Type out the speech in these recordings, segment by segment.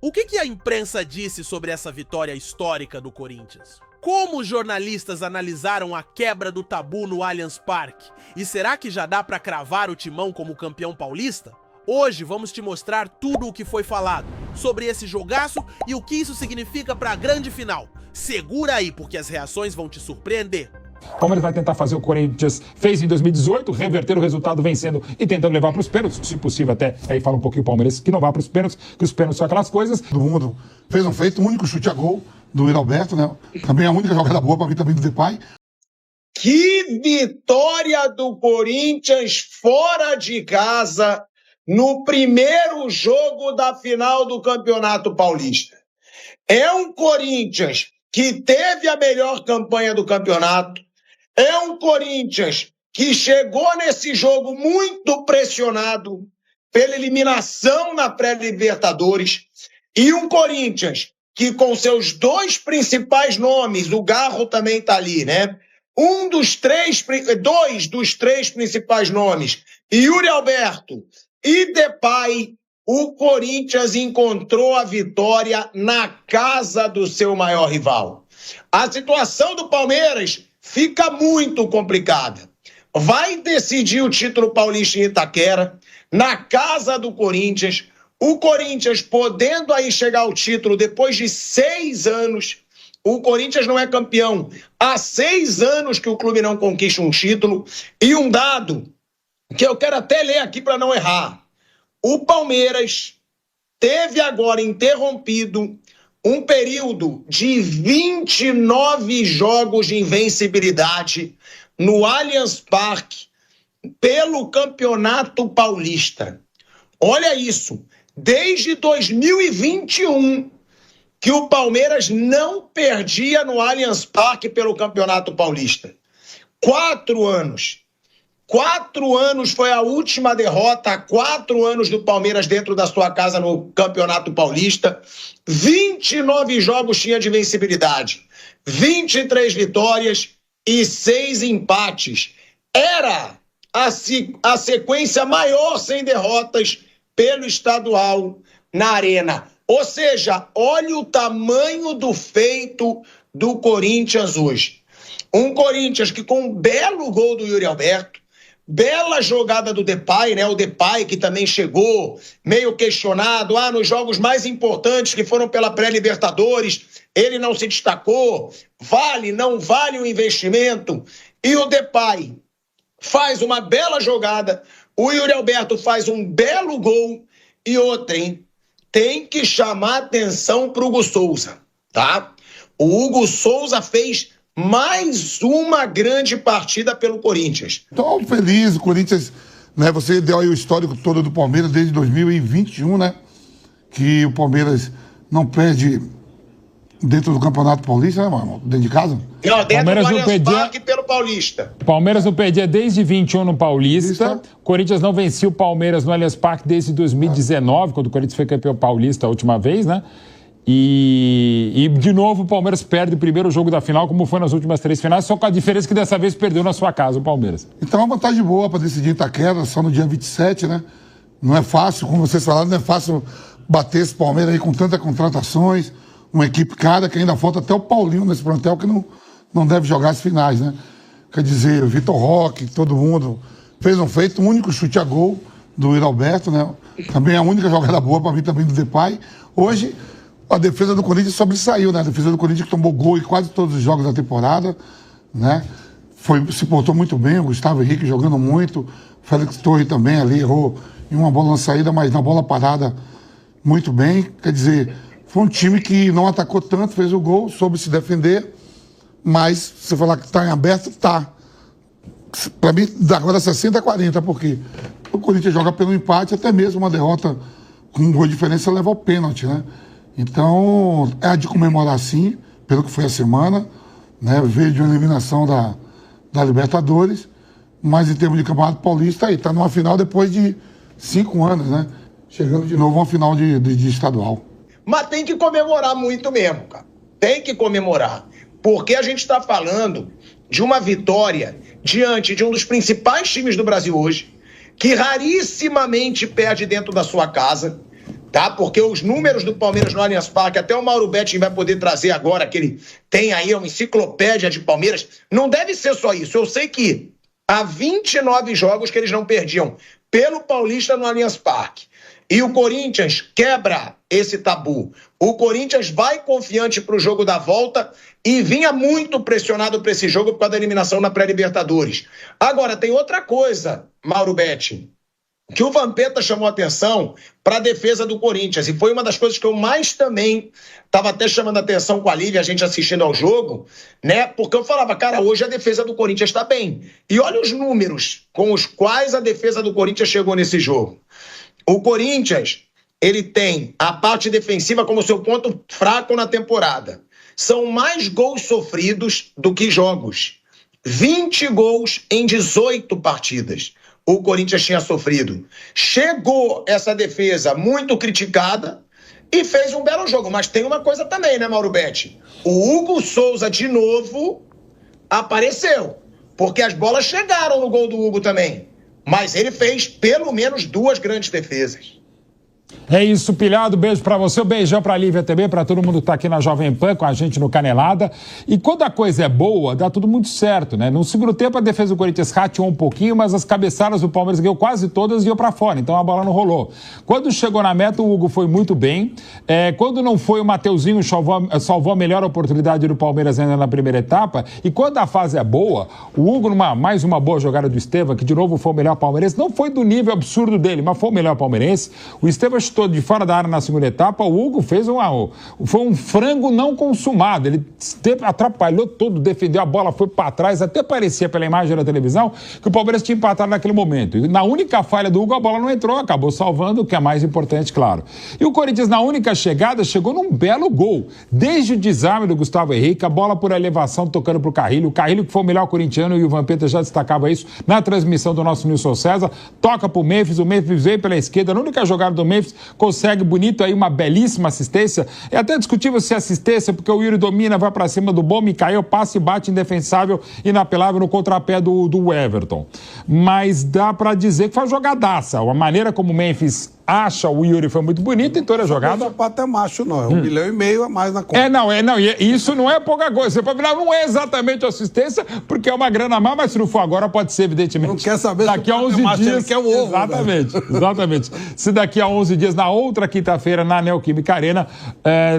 O que a imprensa disse sobre essa vitória histórica do Corinthians? Como os jornalistas analisaram a quebra do tabu no Allianz Parque? E será que já dá pra cravar o Timão como campeão paulista? Hoje vamos te mostrar tudo o que foi falado sobre esse jogaço e o que isso significa pra grande final. Segura aí, porque as reações vão te surpreender. O Palmeiras vai tentar fazer o Corinthians fez em 2018, reverter o resultado vencendo e tentando levar para os pênaltis, se possível até, aí fala um pouquinho o Palmeiras que não vá para os pênaltis, que os pênaltis são aquelas coisas. Todo mundo fez um feito, o único chute a gol do Yuri Alberto, né? Também a única jogada boa para mim também do Depay. Que vitória do Corinthians fora de casa no primeiro jogo da final do Campeonato Paulista. É um Corinthians que teve a melhor campanha do campeonato. É um Corinthians que chegou nesse jogo muito pressionado pela eliminação na pré-Libertadores. E um Corinthians que, com seus dois principais nomes, o Garro também está ali, né? Dois dos três principais nomes, Yuri Alberto e Depay, o Corinthians encontrou a vitória na casa do seu maior rival. A situação do Palmeiras fica muito complicada. Vai decidir o título paulista em Itaquera, na casa do Corinthians. O Corinthians podendo aí chegar ao título depois de 6 anos. O Corinthians não é campeão. Há 6 anos que o clube não conquista um título. E um dado que eu quero até ler aqui para não errar. O Palmeiras teve agora interrompido um período de 29 jogos de invencibilidade no Allianz Parque pelo Campeonato Paulista. Olha isso, desde 2021 que o Palmeiras não perdia no Allianz Parque pelo Campeonato Paulista. 4 anos. 4 anos foi a última derrota, 4 anos do Palmeiras dentro da sua casa no Campeonato Paulista. 29 jogos tinha de vencibilidade, 23 vitórias e 6 empates. Era a sequência maior sem derrotas pelo estadual na Arena. Ou seja, olha o tamanho do feito do Corinthians hoje. Um Corinthians que com um belo gol do Yuri Alberto, bela jogada do Depay, né? O Depay que também chegou meio questionado. Nos jogos mais importantes que foram pela pré-Libertadores, ele não se destacou. Vale, não vale o investimento? E o Depay faz uma bela jogada. O Yuri Alberto faz um belo gol. E outra, hein? Tem que chamar atenção pro Hugo Souza, tá? O Hugo Souza fez mais uma grande partida pelo Corinthians. Estou feliz, o Corinthians, né? Você deu aí o histórico todo do Palmeiras desde 2021, né? Que o Palmeiras não perde dentro do Campeonato Paulista, né, mano? Dentro de casa? Não, dentro Palmeiras do não Allianz perdia... Parque pelo Paulista. O Palmeiras não perdia desde 21 no Paulista. O Corinthians não vencia o Palmeiras no Allianz Parque desde 2019, quando o Corinthians foi campeão paulista a última vez, né? E de novo o Palmeiras perde o primeiro jogo da final, como foi nas últimas 3 finais, só com a diferença que dessa vez perdeu na sua casa o Palmeiras. Então é uma vantagem boa para decidir Itaquera, só no dia 27, né? Não é fácil, como vocês falaram, não é fácil bater esse Palmeiras aí com tantas contratações, uma equipe cara que ainda falta até o Paulinho nesse plantel que não deve jogar as finais, né? Quer dizer, o Vitor Roque, todo mundo fez um feito, o único chute a gol do Yuri Alberto, né? Também a única jogada boa para mim também do Depay. Hoje a defesa do Corinthians sobressaiu, né? A defesa do Corinthians que tomou gol em quase todos os jogos da temporada, né? Se portou muito bem, o Gustavo Henrique jogando muito, o Félix Torres também ali errou em uma bola na saída, mas na bola parada muito bem. Quer dizer, foi um time que não atacou tanto, fez o gol, soube se defender, mas você falar que está em aberto, tá. Para mim, agora 60-40, porque o Corinthians joga pelo empate, até mesmo uma derrota com um gol de diferença leva ao pênalti, né? Então, é de comemorar sim, pelo que foi a semana, né? Veio de uma eliminação da Libertadores, mas em termos de Campeonato Paulista, aí está numa final depois de 5 anos, né? Chegando de novo a uma final de estadual. Mas tem que comemorar muito mesmo, cara. Tem que comemorar. Porque a gente está falando de uma vitória diante de um dos principais times do Brasil hoje, que rarissimamente perde dentro da sua casa, tá? Porque os números do Palmeiras no Allianz Parque, até o Mauro Betting vai poder trazer agora, que ele tem aí uma enciclopédia de Palmeiras, não deve ser só isso. Eu sei que há 29 jogos que eles não perdiam pelo Paulista no Allianz Parque. E o Corinthians quebra esse tabu. O Corinthians vai confiante para o jogo da volta e vinha muito pressionado para esse jogo por causa da eliminação na pré-Libertadores. Agora, tem outra coisa, Mauro Betting, que o Vampeta chamou atenção para a defesa do Corinthians. E foi uma das coisas que eu mais também estava até chamando a atenção com a Lívia, a gente assistindo ao jogo, né? Porque eu falava, cara, hoje a defesa do Corinthians está bem. E olha os números com os quais a defesa do Corinthians chegou nesse jogo. O Corinthians, ele tem a parte defensiva como seu ponto fraco na temporada. São mais gols sofridos do que jogos. 20 gols em 18 partidas. O Corinthians tinha sofrido. Chegou essa defesa muito criticada e fez um belo jogo. Mas tem uma coisa também, né, Mauro Betting? O Hugo Souza, de novo, apareceu. Porque as bolas chegaram no gol do Hugo também. Mas ele fez pelo menos 2 grandes defesas. É isso, Pilhado. Beijo pra você, um beijão pra Lívia também, pra todo mundo que tá aqui na Jovem Pan com a gente no Canelada. E quando a coisa é boa, dá tudo muito certo, né? No segundo tempo, a defesa do Corinthians rateou um pouquinho, mas as cabeçadas do Palmeiras ganhou quase todas e iam pra fora, então a bola não rolou. Quando chegou na meta, o Hugo foi muito bem. Quando não foi, o Mateuzinho salvou a melhor oportunidade do Palmeiras ainda na primeira etapa. E quando a fase é boa, o Hugo, mais uma boa jogada do Esteva, que de novo foi o melhor palmeirense, não foi do nível absurdo dele, mas foi o melhor palmeirense. O Esteva chutou de fora da área na segunda etapa, o Hugo fez foi um frango não consumado, ele atrapalhou tudo, defendeu a bola, foi para trás, até parecia pela imagem da televisão que o Palmeiras tinha empatado naquele momento. E na única falha do Hugo, a bola não entrou, acabou salvando, o que é mais importante, claro. E o Corinthians, na única chegada, chegou num belo gol. Desde o desarme do Gustavo Henrique, a bola por elevação tocando pro Carrilho, o Carrilho que foi o melhor corintiano e o Vampeta já destacava isso na transmissão do nosso Nilson César, toca pro Memphis, o Memphis veio pela esquerda, na única jogada do Memphis, consegue bonito aí uma belíssima assistência. É até discutível se assistência, porque o Yuri domina, vai pra cima do bom, Micael passa e bate indefensável, inapelável no contrapé do Everton. Mas dá pra dizer que foi uma jogadaça. A maneira como o Memphis acha o Yuri foi muito bonito em toda a jogada. Não é até macho, não. É 1,5 milhão a mais na conta. Isso não é pouca coisa. Você pode falar, não é exatamente assistência, porque é uma grana a mais, mas se não for agora, pode ser, evidentemente. Não quer saber daqui se a 11 dias. Ele quer o ovo. Exatamente. Se daqui a 11 dias, na outra quinta-feira, na Neoquímica Arena,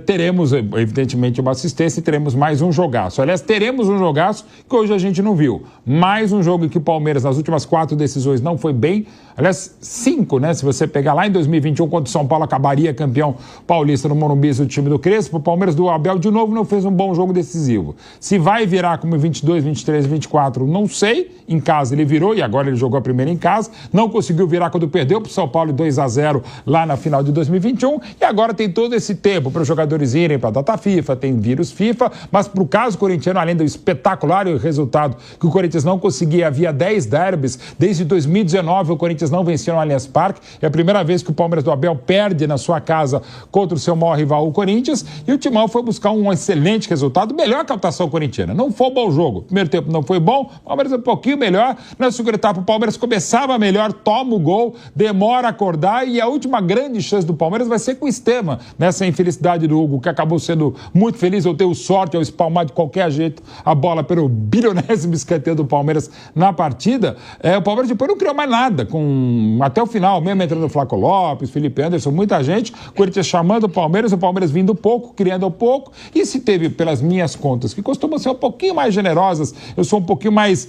teremos, evidentemente, uma assistência e teremos mais um jogaço. Aliás, teremos um jogaço que hoje a gente não viu. Mais um jogo em que o Palmeiras, nas últimas 4 decisões, não foi bem. Aliás, 5, né? Se você pegar lá em 2021, quando o São Paulo acabaria campeão paulista no Morumbi do time do Crespo, o Palmeiras do Abel de novo não fez um bom jogo decisivo. Se vai virar como 22, 23, 24, não sei. Em casa ele virou e agora ele jogou a primeira em casa. Não conseguiu virar quando perdeu para o São Paulo 2-0 lá na final de 2021. E agora tem todo esse tempo para os jogadores irem para a data FIFA, tem vírus FIFA, mas para o caso corintiano, além do espetacular resultado que o Corinthians não conseguia, havia 10 derbys, desde 2019 o Corinthians não venceu no Allianz Parque. É a primeira vez que o Palmeiras do Abel perde na sua casa contra o seu maior rival, o Corinthians, e o Timão foi buscar um excelente resultado, melhor captação corintiana. Não foi um bom jogo. Primeiro tempo não foi bom, o Palmeiras um pouquinho melhor. Na segunda etapa, o Palmeiras começava melhor, toma o gol, demora a acordar, e a última grande chance do Palmeiras vai ser com o Estevam, nessa infelicidade do Hugo, que acabou sendo muito feliz, ou teve sorte ao espalmar de qualquer jeito a bola pelo bilionésimo escanteio do Palmeiras na partida. O Palmeiras depois não criou mais nada, até o final, mesmo entrando o Flaco Lopes, Felipe Anderson, muita gente, o Corinthians chamando o Palmeiras vindo pouco, criando pouco, e se teve, pelas minhas contas, que costumam ser um pouquinho mais generosas, eu sou um pouquinho mais,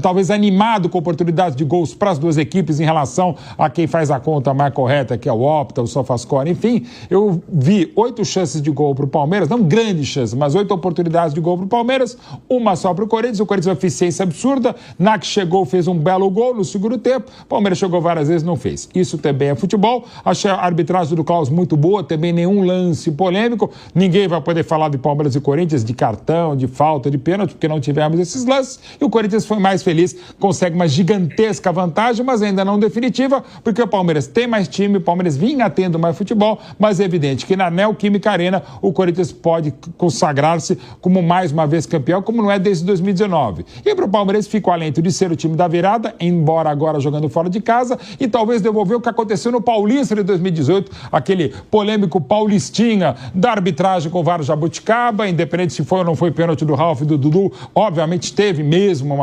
talvez, animado com oportunidades de gols para as duas equipes em relação a quem faz a conta mais correta, que é o Opta, o SofaScore, enfim, eu vi 8 chances de gol para o Palmeiras, não grandes chances, mas 8 oportunidades de gol para o Palmeiras, uma só para o Corinthians uma eficiência absurda, que chegou, fez um belo gol no segundo tempo, o Palmeiras chegou várias vezes, não fez. Isso também é futebol. Achei a arbitragem do Klaus muito boa, também nenhum lance polêmico. Ninguém vai poder falar de Palmeiras e Corinthians, de cartão, de falta, de pênalti, porque não tivemos esses lances. E o Corinthians foi mais feliz, consegue uma gigantesca vantagem, mas ainda não definitiva, porque o Palmeiras tem mais time, o Palmeiras vinha tendo mais futebol, mas é evidente que na Neoquímica Arena o Corinthians pode consagrar-se como mais uma vez campeão, como não é desde 2019. E para o Palmeiras fica o alento de ser o time da virada, embora agora jogando fora de casa, e talvez devolver o que aconteceu no Paulista de 2018, aquele polêmico Paulistinha da arbitragem com o VAR Jabuticaba, independente se foi ou não foi pênalti do Ralf e do Dudu, obviamente teve mesmo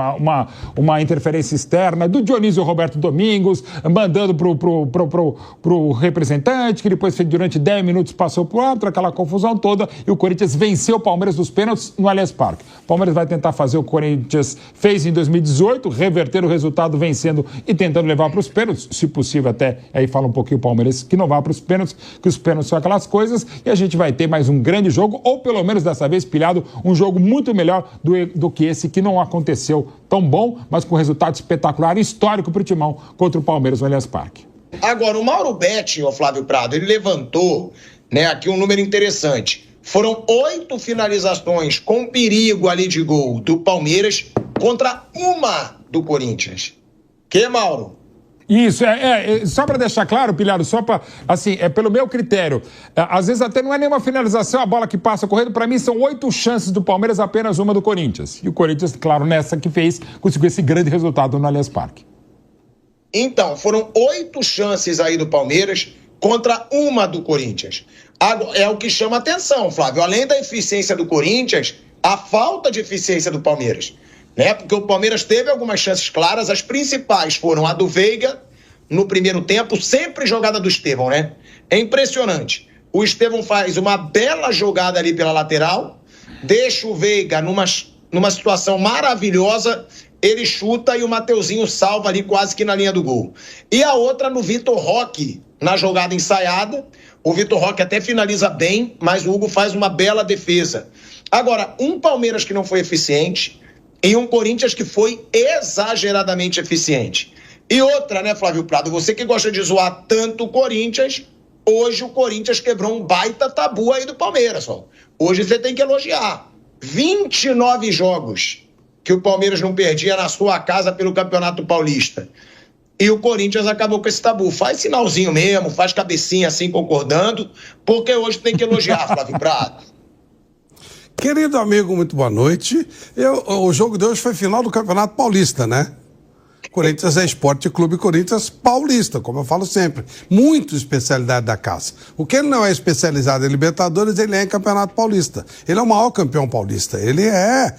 uma interferência externa do Dionísio Roberto Domingos, mandando pro representante, que depois durante 10 minutos passou pro árbitro, aquela confusão toda, e o Corinthians venceu o Palmeiras dos pênaltis no Allianz Parque. O Palmeiras vai tentar fazer o Corinthians fez em 2018, reverter o resultado vencendo e tentando levar para os pênaltis, se possível até, aí fala um pouquinho o Palmeiras que não vá para os pênaltis, que os pênaltis são aquelas coisas, e a gente vai ter mais um grande jogo, ou pelo menos dessa vez pilhado, um jogo muito melhor do que esse que não aconteceu tão bom, mas com resultado espetacular e histórico para o Timão contra o Palmeiras no Allianz Parque. Agora, o Mauro Betti, o Flávio Prado, ele levantou, né, aqui um número interessante. Foram 8 finalizações com perigo ali de gol do Palmeiras contra uma do Corinthians. Que, Mauro? Isso, só para deixar claro, Pilhado, só para, assim, pelo meu critério, às vezes até não é nenhuma finalização, a bola que passa correndo, para mim são 8 chances do Palmeiras, apenas uma do Corinthians. E o Corinthians, claro, nessa que fez, conseguiu esse grande resultado no Allianz Parque. Então, foram 8 chances aí do Palmeiras contra uma do Corinthians. É o que chama atenção, Flávio. Além da eficiência do Corinthians, a falta de eficiência do Palmeiras, né? Porque o Palmeiras teve algumas chances claras, as principais foram a do Veiga, no primeiro tempo, sempre jogada do Estevão, né? É impressionante. O Estevão faz uma bela jogada ali pela lateral, deixa o Veiga numa situação maravilhosa, ele chuta e o Mateuzinho salva ali quase que na linha do gol. E a outra no Vitor Roque, na jogada ensaiada. O Vitor Roque até finaliza bem, mas o Hugo faz uma bela defesa. Agora, um Palmeiras que não foi eficiente e um Corinthians que foi exageradamente eficiente. E outra, né, Flávio Prado? Você que gosta de zoar tanto o Corinthians, hoje o Corinthians quebrou um baita tabu aí do Palmeiras. Ó. Hoje você tem que elogiar. 29 jogos que o Palmeiras não perdia na sua casa pelo Campeonato Paulista. E o Corinthians acabou com esse tabu. Faz sinalzinho mesmo, faz cabecinha assim, concordando, porque hoje tem que elogiar, Flávio Prado. Querido amigo, muito boa noite. O jogo de hoje foi final do Campeonato Paulista, né? Corinthians é Esporte Clube Corinthians Paulista, como eu falo sempre. Muito especialidade da casa. O que ele não é especializado em Libertadores, ele é em Campeonato Paulista. Ele é o maior campeão paulista. Ele é,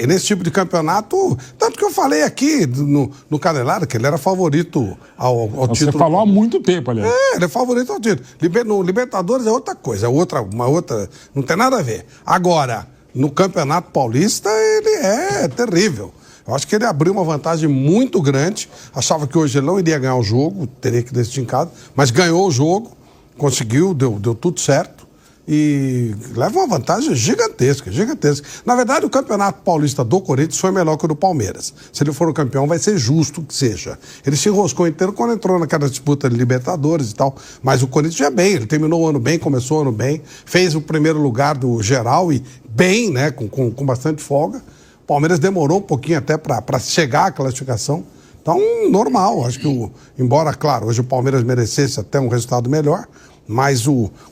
nesse tipo de campeonato, tanto que eu falei aqui no Canelada, que ele era favorito ao título. Você falou há muito tempo, aliás. Ele é favorito ao título. No Libertadores é outra coisa, uma outra, não tem nada a ver. Agora, no Campeonato Paulista, ele é terrível. Eu acho que ele abriu uma vantagem muito grande. Achava que hoje ele não iria ganhar o jogo, teria que decidir em casa, mas ganhou o jogo, conseguiu, deu tudo certo e leva uma vantagem gigantesca, gigantesca. Na verdade, o Campeonato Paulista do Corinthians foi melhor que o do Palmeiras. Se ele for o campeão, vai ser justo que seja. Ele se enroscou inteiro quando entrou naquela disputa de Libertadores e tal, mas o Corinthians ia bem, ele terminou o ano bem, começou o ano bem, fez o primeiro lugar do geral e bem, né, com bastante folga. O Palmeiras demorou um pouquinho até para chegar à classificação. Então, normal. Acho que, embora, claro, hoje o Palmeiras merecesse até um resultado melhor, mas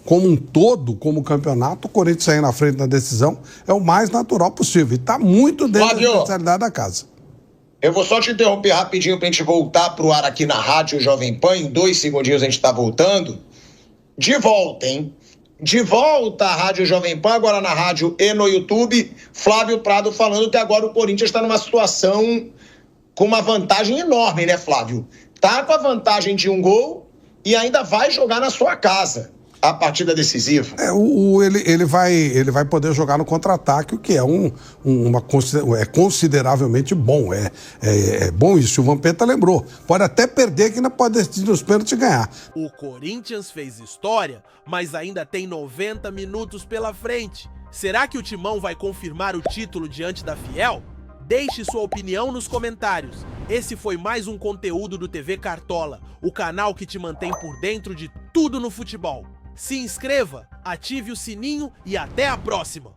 como um todo, como campeonato, o Corinthians sair na frente na decisão é o mais natural possível. E está muito dentro da especialidade da casa. Eu vou só te interromper rapidinho para a gente voltar para o ar aqui na Rádio Jovem Pan. Em 2 segundinhos a gente está voltando. De volta, hein? De volta à Rádio Jovem Pan, agora na rádio e no YouTube. Flávio Prado falando que agora o Corinthians está numa situação com uma vantagem enorme, né, Flávio? Tá com a vantagem de um gol e ainda vai jogar na sua casa a partida decisiva. Ele vai poder jogar no contra-ataque, o que é consideravelmente bom. É bom isso. O Vampeta lembrou. Pode até perder, que ainda pode decidir os pênaltis e ganhar. O Corinthians fez história, mas ainda tem 90 minutos pela frente. Será que o Timão vai confirmar o título diante da Fiel? Deixe sua opinião nos comentários. Esse foi mais um conteúdo do TV Cartola, o canal que te mantém por dentro de tudo no futebol. Se inscreva, ative o sininho e até a próxima!